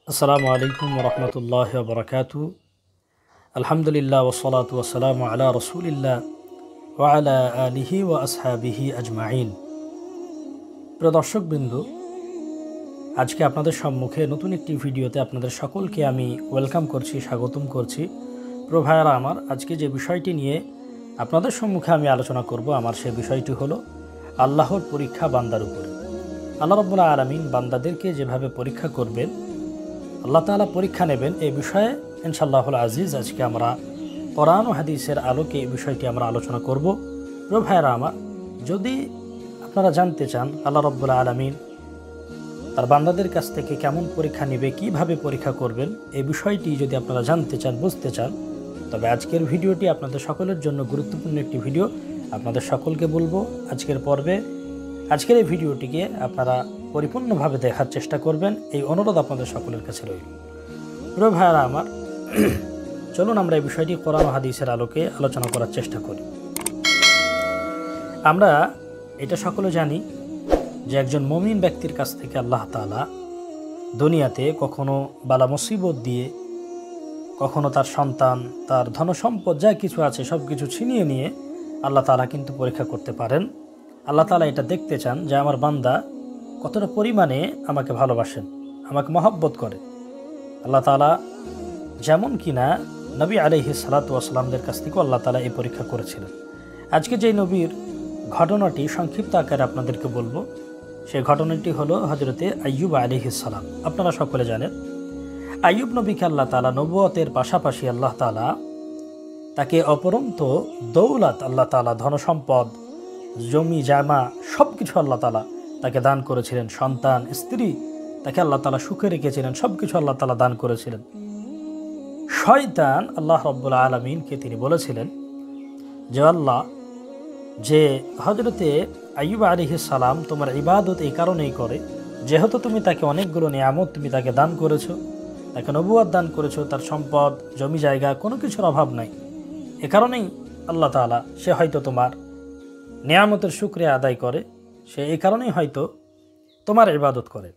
আসসালামু আলাইকুম রহমতুল্লাহ বরকাতু। আলহামদুলিল্লাহ ওসলাত ওসালাম আলা রসুলিল্লাহ ওয়ালা আলিহি ওয়া আসহাবিহি আজমাইন। প্রিয় দর্শকবৃন্দু, আজকে আপনাদের সম্মুখে নতুন একটি ভিডিওতে আপনাদের সকলকে আমি ওয়েলকাম করছি, স্বাগতম করছি। প্রিয় ভাইয়ারা আমার, আজকে যে বিষয়টি নিয়ে আপনাদের সম্মুখে আমি আলোচনা করব, আমার সেই বিষয়টি হলো আল্লাহর পরীক্ষা বান্দার উপরে। আল্লাহ রাব্বুল আলামিন বান্দাদেরকে যেভাবে পরীক্ষা করবেন, আল্লাহ তাআলা পরীক্ষা নেবেন, এই বিষয়ে ইনশাআল্লাহুল আজিজ আজকে আমরা কোরআন ও হাদিসের আলোকে এই বিষয়টি আমরা আলোচনা করব। প্রিয় ভাইয়েরা আমার, যদি আপনারা জানতে চান আল্লাহ রাব্বুল আলামিন তার বান্দাদের কাছ থেকে কেমন পরীক্ষা নেবে, কিভাবে পরীক্ষা করবেন, এই বিষয়টি যদি আপনারা জানতে চান, বুঝতে চান, তবে আজকের ভিডিওটি আপনাদের সকলের জন্য গুরুত্বপূর্ণ একটি ভিডিও। আপনাদের সকলকে বলবো আজকের এই ভিডিওটিকে আপনারা পরিপূর্ণভাবে দেখার চেষ্টা করবেন, এই অনুরোধ আপনাদের সকলের কাছে রইল। প্রিয় ভাইয়েরা আমার, চলুন আমরা এই বিষয়টি কোরআন ও হাদিসের আলোকে আলোচনা করার চেষ্টা করি। আমরা এটা সকলে জানি যে একজন মুমিন ব্যক্তির কাছ থেকে আল্লাহ তাআলা দুনিয়াতে কখনো বালা মুসিবত দিয়ে, কখনো তার সন্তান, তার ধনসম্পদ যা কিছু আছে সব কিছু ছিনিয়ে নিয়ে আল্লাহ তাআলা কিন্তু পরীক্ষা করতে পারেন। আল্লাহ তাআলা এটা দেখতে চান যে আমার বান্দা কতটা পরিমাণে আমাকে ভালোবাসেন, আমাকে মহব্বত করে। আল্লাহ তাআলা যেমন কিনা নবী আলাইহিস সালাতু ওয়াস সালামদের কাছ থেকেও আল্লাহ তাআলা এই পরীক্ষা করেছিলেন। আজকে যে নবীর ঘটনাটি সংক্ষিপ্ত আকারে আপনাদেরকে বলবো, সেই ঘটনাটি হলো হযরতে আইয়ুব আলাইহিস সালাম। আপনারা সকলে জানেন আইয়ুব নবীকে আল্লাহ তাআলা নবুয়তের পাশাপাশি আল্লাহ তাআলা তাকে অপরন্ত দৌলত, আল্লাহ তাআলা ধনসম্পদ, জমি জামা সব কিছু আল্লাহ তাআলা তাকে দান করেছিলেন। সন্তান, স্ত্রী তাকে আল্লাহ তাআলা সুখে রেখেছিলেন, সব কিছু আল্লাহ তাআলা দান করেছিলেন। শয়তান আল্লাহ রাব্বুল আলামিনকে তিনি বলেছিলেন যে আল্লাহ, যে হযরতে আইয়ুব আলাইহিস সালাম তোমার ইবাদত এই কারণেই করে, যেহেতু তুমি তাকে অনেকগুলো নিয়ামত তুমি তাকে দান করেছো, তাকে নবুয়ত দান করেছো, তার সম্পদ, জমি জায়গা কোনো কিছুর অভাব নাই, এ কারণেই আল্লাহ তাআলা সে হয়তো তোমার নিয়ামতের শুকরিয়া আদায় করে, সে এই কারণেই হয়তো তোমার ইবাদত করে।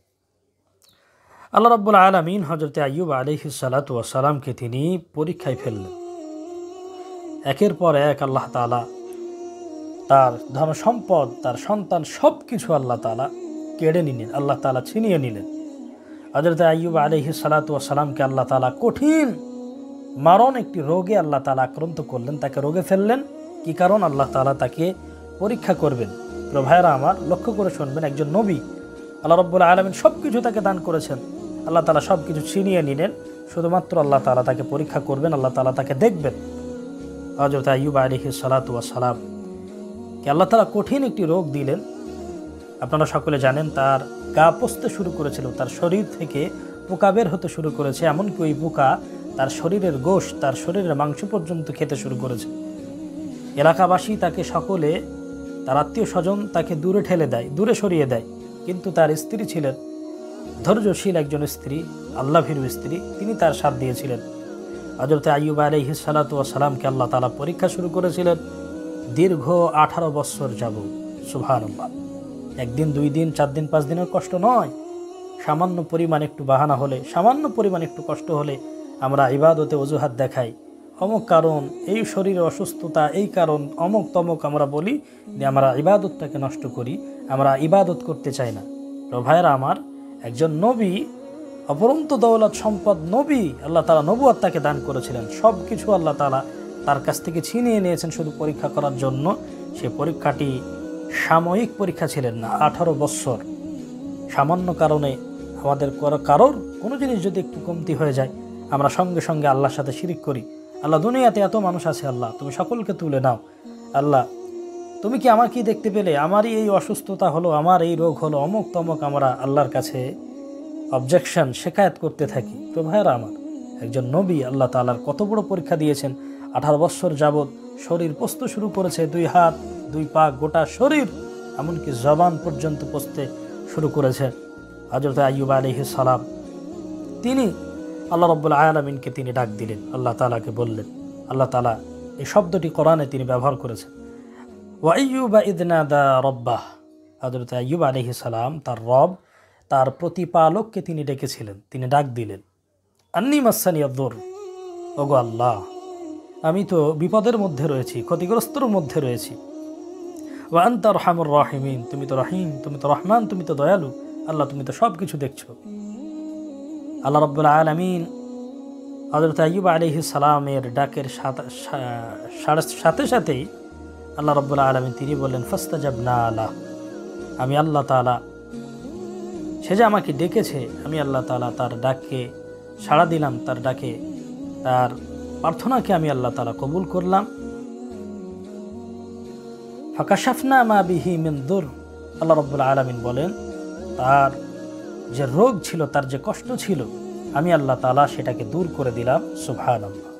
আল্লাহ রাব্বুল আলামিন হযরতে আইয়ুব আলাইহিস সালাতু ওয়াস সালামকে তিনি পরীক্ষায় ফেললেন। একের পর এক আল্লাহ তাআলা তার ধনসম্পদ, তার সন্তান সব কিছু আল্লাহ তাআলা কেড়ে নিলেন, আল্লাহ তাআলা ছিনিয়ে নিলেন। হযরতে আইয়ুব আলাইহিস সালাতু ওয়াস সালামকে আল্লাহ তাআলা কঠিন মারণ একটি রোগে আল্লাহ তাআলা আক্রান্ত করলেন, তাকে রোগে ফেললেন। কি কারণ? আল্লাহ তাআলা তাকে পরীক্ষা করবেন। প্রিয় ভাইয়েরা আমার, লক্ষ্য করে শুনবেন, একজন নবী, আল্লাহ রাব্বুল আলামিন সব কিছু তাকে দান করেছেন, আল্লাহ তাআলা সব কিছু ছিনিয়ে নিলেন, শুধুমাত্র আল্লাহ তাআলা তাকে পরীক্ষা করবেন, আল্লাহ তাআলা তাকে দেখবেন। হযরত আইয়ুব আলাইহিস সালাতু ওয়াস সালাম কে আল্লাহ তাআলা কঠিন একটি রোগ দিলেন। আপনারা সকলে জানেন তার গা পচতে শুরু করেছিল, তার শরীর থেকে পোকা বের হতে শুরু করেছে, এমনকি ওই পোকা তার শরীরের গোশত, তার শরীরের মাংস পর্যন্ত খেতে শুরু করেছে। এলাকাবাসী তাকে, সকলে, তার আত্মীয় স্বজন তাকে দূরে ঠেলে দেয়, দূরে সরিয়ে দেয়। কিন্তু তার স্ত্রী ছিলেন ধৈর্যশীল একজন স্ত্রী, আল্লাহভীরু স্ত্রী, তিনি তার সাথ দিয়েছিলেন। হযরত আইয়ুব আলাইহিস সালাতু ওয়াস সালামকে আল্লাহ তাআলা পরীক্ষা শুরু করেছিলেন দীর্ঘ 18 বছর যাবত। সুবহানাল্লাহ। একদিন, 2 দিন, 4 দিন, 5 দিনের কষ্ট নয়। সামান্য পরিমাণ একটু বাহানা হলে, সামান্য পরিমাণ একটু কষ্ট হলে আমরা ইবাদতে অজুহাত দেখাই, অমুক কারণ, এই শরীরের অসুস্থতা, এই কারণ, অমুক তমুক আমরা বলি, যে আমরা ইবাদতটাকে নষ্ট করি, আমরা ইবাদত করতে চাই না। তো ভাইয়েরা আমার, একজন নবী, অপরন্ত দৌলত সম্পদ নবী, আল্লাহ তাআলা নবুয়ত তাকে দান করেছিলেন, সব কিছু আল্লাহ তাআলা তার কাছ থেকে ছিনিয়ে নিয়েছেন শুধু পরীক্ষা করার জন্য। সে পরীক্ষাটি সাময়িক পরীক্ষা ছিলেন না, 18 বছর। সামান্য কারণে আমাদের কারোর কোনো জিনিস যদি একটু কমতি হয়ে যায়, আমরা সঙ্গে সঙ্গে আল্লাহর সাথে শিরিক করি। আল্লাহ, দুনিয়াতে এত মানুষ আছে, আল্লাহ তুমি সকলকে তুলে নাও, আল্লাহ তুমি কি আমার কি দেখতে পেলে, আমারই এই অসুস্থতা হলো, আমার এই রোগ হলো, অমুক তমুক আমরা আল্লাহর কাছে অবজেকশন, শিকায়ত করতে থাকি। তো ভাইয়েরা আমার, একজন নবী আল্লাহ তাআলার কত বড় পরীক্ষা দিয়েছেন। 18 বছর যাবৎ শরীর পচতে শুরু করেছে, 2 হাত 2 পা গোটা শরীর, এমনকি জবান পর্যন্ত পচতে শুরু করেছে। হযরত আইয়ুব আলাইহিস সালাম তিনি আল্লাহ রাব্বুল আলামিনকে তিনি ডাক দিলেন, আল্লাহ তাআলাকে বললেন। আল্লাহ তাআলা এই শব্দটি কোরআনে তিনি ব্যবহার করেছেন, ওয়া আইয়ুবা ইয নাদা রাব্বাহ। হযরত আইয়ুব আলাইহিস সালাম তার রব তার প্রতিপালককে তিনি ডেকেছিলেন, তিনি ডাক দিলেন, আন্নি মাসানি আদ-দুর, ওগো আল্লাহ, আমি তো বিপদের মধ্যে রয়েছি, ক্ষতিগ্রস্তর মধ্যে রয়েছি। ওয়া আনতা আরহামুর রাহিমিন, তুমি তো রহিম, তুমি তো রহমান, তুমি তো দয়ালু। আল্লাহ, তুমি তো সব কিছু দেখছো। আল্লাহ রাব্বুল আলামিন হযরত আইয়ুব আলাইহিস সালামের ডাকের সাথে সাথেই আল্লাহ রাব্বুল আলামিন তিনি বললেন, ফাস্তাজাবনা লাহ, আমি আল্লাহ তাআলা, সে যে আমাকে ডেকেছে, আমি আল্লাহ তাআলা তার ডাককে সাড়া দিলাম, তার ডাকে, তার প্রার্থনাকে আমি আল্লাহ তাআলা কবুল করলাম। ফাকাশাফনা মা বিহি মিন দুর, আল্লাহ রাব্বুল আলামিন বলেন, তার যে রোগ ছিল, তার যে কষ্ট ছিল, আমি আল্লাহ তাআলা সেটাকে দূর করে দিলাম। সুবহানাল্লাহ।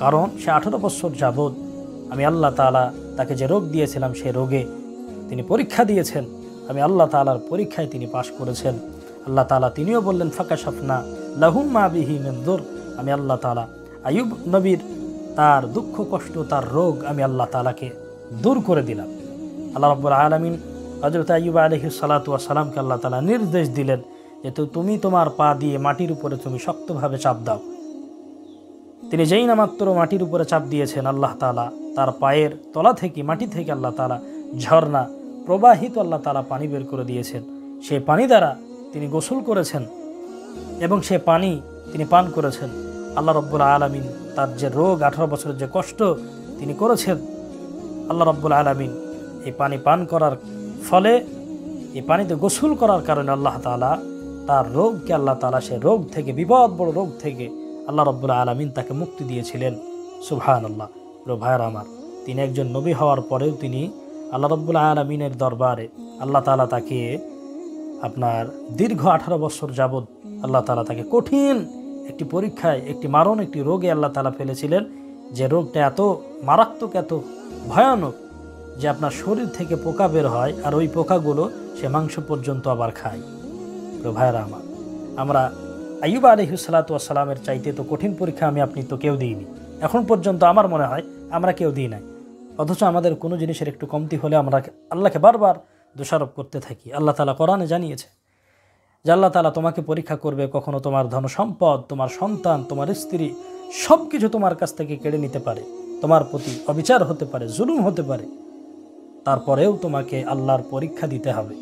কারণ সে 18 বছর যাবৎ আমি আল্লাহ তাআলা তাকে যে রোগ দিয়েছিলাম, সে রোগে তিনি পরীক্ষা দিয়েছেন, আমি আল্লাহ তাআলার পরীক্ষায় তিনি পাশ করেছেন। আল্লাহ তাআলা তিনিও বললেন, ফাকাশাফনা লাহুম মা বিহি মিন দুর, আমি আল্লাহ তাআলা আইয়ুব নবীর তার দুঃখ কষ্ট, তার রোগ আমি আল্লাহ তাআলাকে দূর করে দিলাম। আল্লাহ রাব্বুল আলামিন হযরত আইয়ুব আলাইহিস সালাতু ওয়াস সালামকে আল্লাহ তাআলা নির্দেশ দিলেন যে তুমি তোমার পা দিয়ে মাটির উপরে তুমি শক্তভাবে চাপ দাও। তিনি যেই না মাত্র মাটির উপরে চাপ দিয়েছেন, আল্লাহ তাআলা তার পায়ের তলা থেকে, মাটি থেকে আল্লাহ তাআলা ঝর্ণা প্রবাহিত আল্লাহ তাআলা পানি বের করে দিয়েছেন। সেই পানি দ্বারা তিনি গোসল করেছেন এবং সে পানি তিনি পান করেছেন। আল্লাহ রাব্বুল আলামিন তার যে রোগ, 18 বছরের যে কষ্ট তিনি করেছেন, আল্লাহ রাব্বুল আলামিন এই পানি পান করার ফলে, এই পানিতে গোসল করার কারণে আল্লাহ তাআলা তার রোগকে, আল্লাহ তাআলা সে রোগ থেকে, বিপদ বড় রোগ থেকে আল্লাহ রাব্বুল আলামিন তাকে মুক্তি দিয়েছিলেন। সুবহানাল্লাহ। প্রিয় ভাইরা আমার, তিনি একজন নবী হওয়ার পরেও তিনি আল্লাহ রাব্বুল আলামিনের দরবারে আল্লাহ তাআলা তাকে আপনার দীর্ঘ 18 বছর যাবৎ আল্লাহ তাআলা তাকে কঠিন একটি পরীক্ষায়, একটি মারণ একটি রোগে আল্লাহ তাআলা ফেলেছিলেন, যে রোগটা এত মারাত্মক, এত ভয়ানক যে আপনার শরীর থেকে পোকা বের হয়, আর ওই পোকাগুলো সে মাংস পর্যন্ত আবার খায়। তো ভাইরা আমার, আমরা আইয়ুব আলাইহিস সালাতু ওয়াস সালামের চাইতে তো কঠিন পরীক্ষা আমি আপনি তো কেউ দিইনি, এখন পর্যন্ত আমার মনে হয় আমরা কেউ দিই নাই। অথচ আমাদের কোনো জিনিসের একটু কমতি হলে আমরা আল্লাহকে বারবার দোষারোপ করতে থাকি। আল্লাহ তাআলা কোরআনে জানিয়েছে যে আল্লাহ তাআলা তোমাকে পরীক্ষা করবে, কখনো তোমার ধন সম্পদ, তোমার সন্তান, তোমার স্ত্রী, সব কিছু তোমার কাছ থেকে কেড়ে নিতে পারে, তোমার প্রতি অবিচার হতে পারে, জুলুম হতে পারে, তারপরেও তোমাকে আল্লাহর পরীক্ষা দিতে হবে।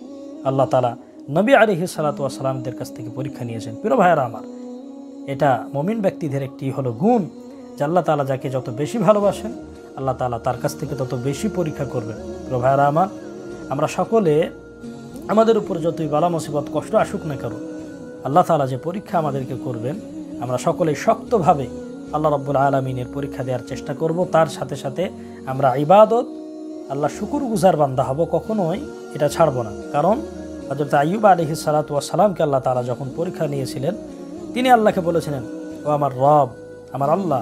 আল্লাহ তাআলা নবী আলাইহিস সালাতু ওয়াস সালামদের কাছ থেকে পরীক্ষা নিয়েছেন। প্রিয় ভাইয়েরা আমার, এটা মুমিন ব্যক্তিদের একটি হলো গুণ যে আল্লাহ তাআলা যাকে যত বেশি ভালোবাসেন, আল্লাহ তাআলা তার কাছ থেকে তত বেশি পরীক্ষা করবেন। প্রিয় ভাইয়েরা আমার, আমরা সকলে, আমাদের উপর যতই বালা মুসিবত কষ্ট আসুক না কেন, আল্লাহ তাআলা যে পরীক্ষা আমাদেরকে করবেন, আমরা সকলেই শক্তভাবে আল্লাহ রাব্বুল আলামিনের পরীক্ষা দেওয়ার চেষ্টা করব। তার সাথে সাথে আমরা ইবাদত, আল্লাহ শুকরগুজার বান্দা হব, কখনোই এটা ছাড়ব না। কারণ হযরত আইয়ুব আলাইহিস সালাতু ওয়াস সালামকে আল্লাহ তাআলা যখন পরীক্ষা নিয়েছিলেন, তিনি আল্লাহকে বলেছিলেন, ও আমার রব, আমার আল্লাহ,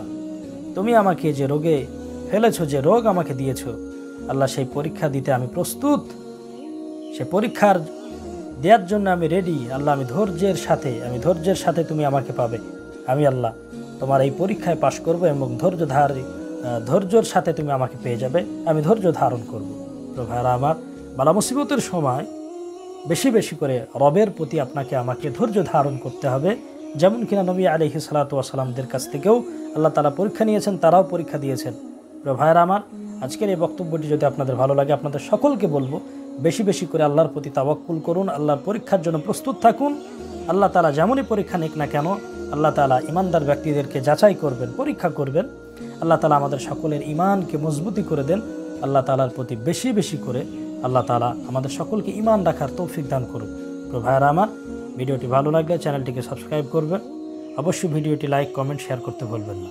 তুমি আমাকে যে রোগে ফেলেছো, যে রোগ আমাকে দিয়েছো, আল্লাহ সেই পরীক্ষা দিতে আমি প্রস্তুত, সে পরীক্ষার দেওয়ার জন্য আমি রেডি। আল্লাহ, আমি ধৈর্যের সাথে তুমি আমাকে পাবে। আমি আল্লাহ তোমার এই পরীক্ষায় পাশ করব এবং ধৈর্যের সাথে তুমি আমাকে পেয়ে যাবে, আমি ধৈর্য ধারণ করব। তো ভাইরা আমার, বালা মুসিবতের সময় বেশি বেশি করে রবের প্রতি আপনাকে আমাকে ধৈর্য ধারণ করতে হবে। যেমন কিনা নবী আলাইহিস সালাতু ওয়াস সালামদের কাছ থেকেও আল্লাহ তাআলা পরীক্ষা নিয়েছেন, তারাও পরীক্ষা দিয়েছেন। তো ভাইরা আমার, আজকের এই বক্তব্যটি যদি আপনাদের ভালো লাগে, আপনাদের সকলকে বলবো বেশি বেশি করে আল্লাহর প্রতি তাওয়াক্কুল করুন, আল্লাহর পরীক্ষার জন্য প্রস্তুত থাকুন। আল্লাহ তাআলা যেমনই পরীক্ষা নিক না কেন, আল্লাহ তাআলা ইমানদার ব্যক্তিদেরকে যাচাই করবেন, পরীক্ষা করবেন। আল্লাহ তাআলা আমাদের সকলের ঈমানকে মজবুতি করে দেন। আল্লাহ তাআলার প্রতি বেশি বেশি করে আল্লাহ তাআলা আমাদের সকলকে ঈমান রাখার তৌফিক দান করুন। তো ভাইরা আমার, ভিডিওটি ভালো লাগলে চ্যানেলটিকে সাবস্ক্রাইব করবেন, অবশ্যই ভিডিওটি লাইক, কমেন্ট, শেয়ার করতে ভুলবেন না।